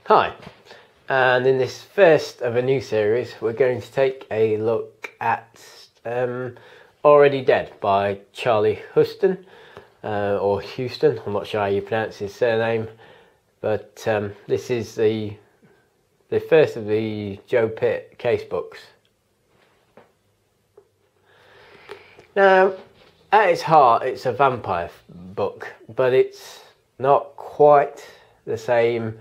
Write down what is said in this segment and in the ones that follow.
Hi, and in this first of a new series we're going to take a look at Already Dead by Charlie Huston, or Houston, I'm not sure how you pronounce his surname, but this is the first of the Joe Pitt case books. Now, at its heart it's a vampire book, but it's not quite the same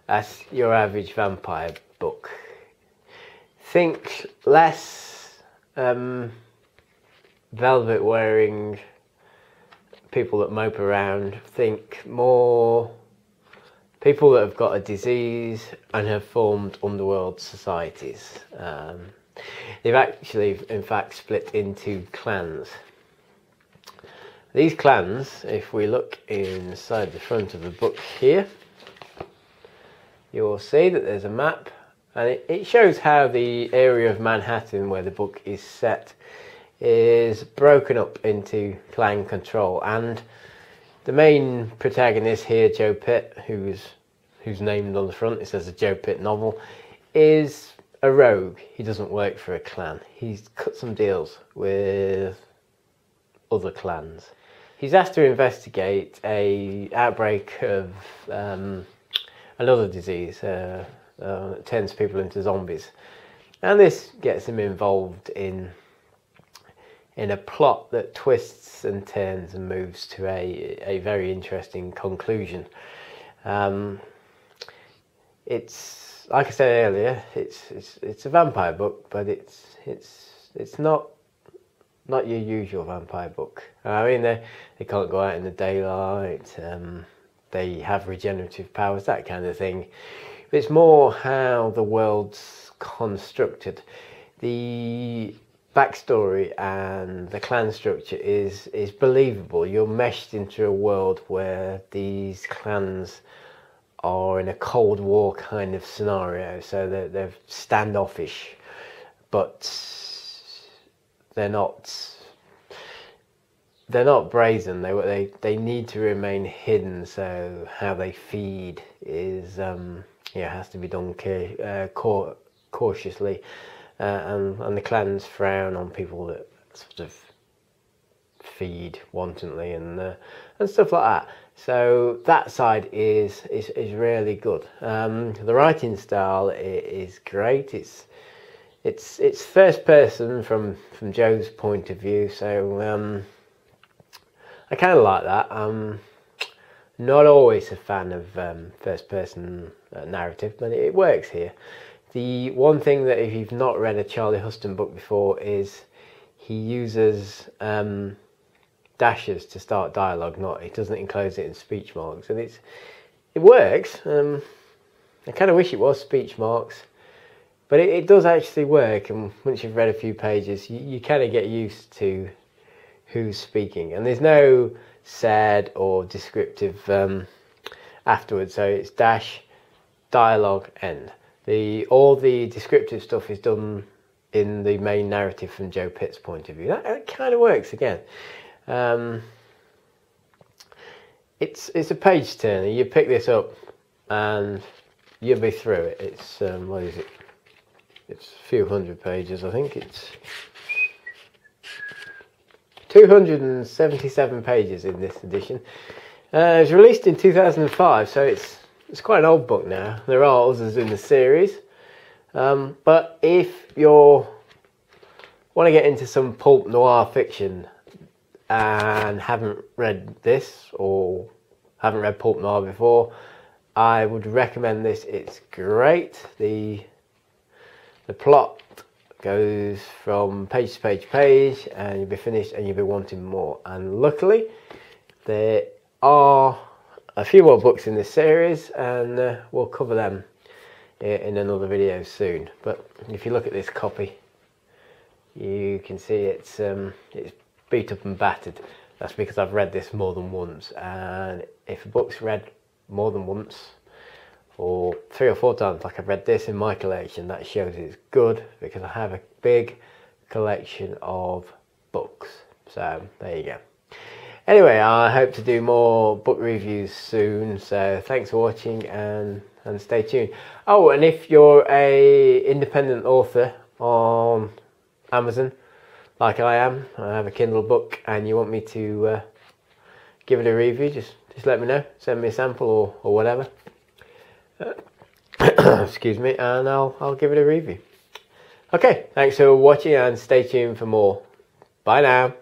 as your average vampire book. Think less velvet wearing people that mope around, think more people that have got a disease and have formed underworld societies. They've actually in fact split into clans. These clans, if we look inside the front of the book here, you'll see that there's a map, and it shows how the area of Manhattan where the book is set is broken up into clan control. And the main protagonist here, Joe Pitt, who's named on the front, it says a Joe Pitt novel, is a rogue. He doesn't work for a clan. He's cut some deals with other clans. He's asked to investigate a outbreak of another disease that turns people into zombies, and this gets him involved in a plot that twists and turns and moves to a very interesting conclusion. It's like I said earlier, it's a vampire book, but it's not your usual vampire book. I mean, they can't go out in the daylight. They have regenerative powers, that kind of thing. It's more how the world's constructed. The backstory and the clan structure is believable. You're meshed into a world where these clans are in a Cold War kind of scenario, so they're standoffish, but they're not brazen. They need to remain hidden, so how they feed is has to be done cautiously, and the clans frown on people that sort of feed wantonly and stuff like that. So that side is really good. The writing style is great. It's first person from Joe's point of view, so I kind of like that. I'm not always a fan of first person narrative, but it works here. The one thing that, if you've not read a Charlie Huston book before, is he uses dashes to start dialogue. He doesn't enclose it in speech marks, and it works. I kind of wish it was speech marks, but it does actually work, and once you've read a few pages you kind of get used to who's speaking, and there's no said or descriptive afterwards, so it's dash, dialogue, end. All the descriptive stuff is done in the main narrative from Joe Pitt's point of view. That kind of works again. It's a page turner. You pick this up and you'll be through it. It's what is it? It's a few hundred pages, I think. It's 277 pages in this edition. It was released in 2005, so it's quite an old book now. There are others in the series, but if you want to get into some pulp noir fiction and haven't read this or haven't read pulp noir before, I would recommend this. It's great. The plot goes from page to page, and you'll be finished and you'll be wanting more. And luckily there are a few more books in this series, and we'll cover them in another video soon. But if you look at this copy, you can see it's beat up and battered. That's because I've read this more than once, and if a book's read more than once, or 3 or 4 times like I've read this in my collection, that shows it's good, because I have a big collection of books. So there you go. Anyway, I hope to do more book reviews soon, so thanks for watching, and and stay tuned. Oh, and if you're a independent author on Amazon, like I am, I have a Kindle book, and you want me to give it a review, just let me know. Send me a sample or whatever. Excuse me, and I'll give it a review. Okay, thanks for watching, and stay tuned for more. Bye now.